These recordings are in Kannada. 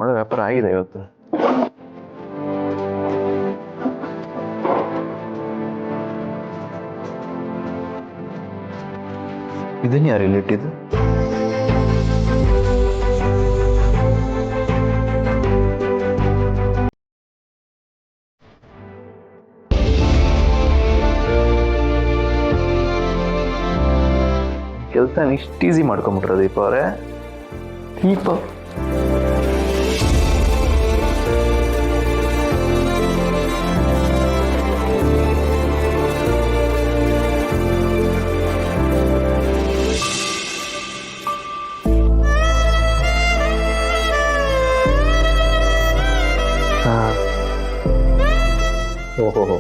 ಒಳ್ಳೆ ವ್ಯಾಪಾರ ಆಗಿದೆ ಇವತ್ತು. ಇದನ್ನ ಯಾರು ಇಲ್ಲಿಟ್ಟಿದ್ದು? ಕೆಲಸ ಇಷ್ಟು ಈಸಿ ಮಾಡ್ಕೊಂಬಿಟ್ರ ದೀಪ ಅವರೇ. ದೀಪ ಓಹೋ,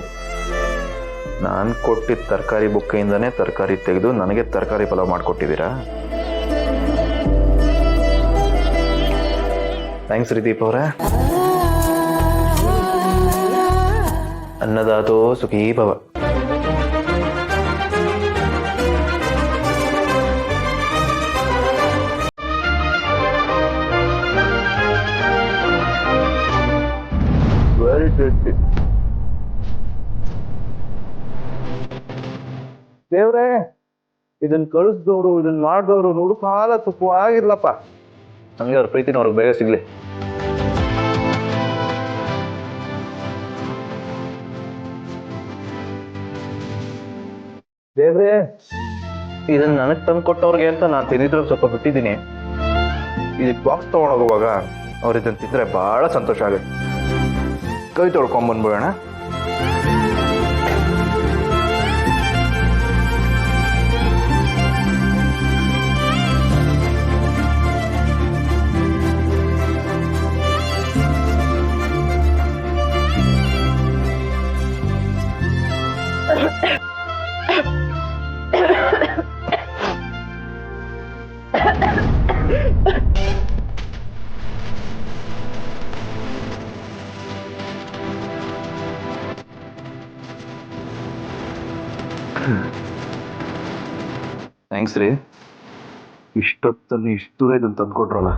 ನಾನು ಕೊಟ್ಟಿದ್ದ ತರಕಾರಿ ಬುಕ್ಕೆಯಿಂದನೇ ತರಕಾರಿ ತೆಗೆದು ನನಗೆ ತರಕಾರಿ ಪಲಾವ್ ಮಾಡಿಕೊಟ್ಟಿದ್ದೀರಾ? ಥ್ಯಾಂಕ್ಸ್ ರೀ ದೀಪ ಅವರೇ. ಅನ್ನದಾತೋ ಸುಖೀ ಭವ. Very tasty. ದೇವ್ರೆ, ಇದನ್ನ ಕಳಿಸ್ದವ್ರು ಇದನ್ನ ಮಾಡಿದವ್ರು ನೋಡು ಕಾಲ ತುಪ್ಪವಾಗಿರ್ಲಪ್ಪ. ನಮಗೆ ಅವ್ರ ಪ್ರೀತಿನ ಅವ್ರಿಗೆ ಬೇಗ ಸಿಗ್ಲಿ. ದೇವ್ರೆ, ಇದನ್ನ ನನಗೆ ತಂದು ಕೊಟ್ಟವ್ರಿಗೆ ಅಂತ ನಾನು ತಿಂದಿದ್ರೆ ಸ್ವಲ್ಪ ಬಿಟ್ಟಿದ್ದೀನಿ. ಇದಕ್ಕೆ ಬಾಕ್ಸ್ ತಗೊಂಡೋಗುವಾಗ ಅವ್ರು ಇದನ್ನ ತಿಂದ್ರೆ ಬಹಳ ಸಂತೋಷ ಆಗುತ್ತೆ. ಕೈ ತೊಳ್ಕೊಂಬಂದ್ಬಿಡೋಣ. ಥ್ಯಾಂಕ್ಸ್ ರೀ. ಇಷ್ಟೊತ್ತಲ್ಲಿ ಇಷ್ಟು ದೂರ ಇದನ್ನು ತಂದ್ಕೊಟ್ರಲ್ಲ.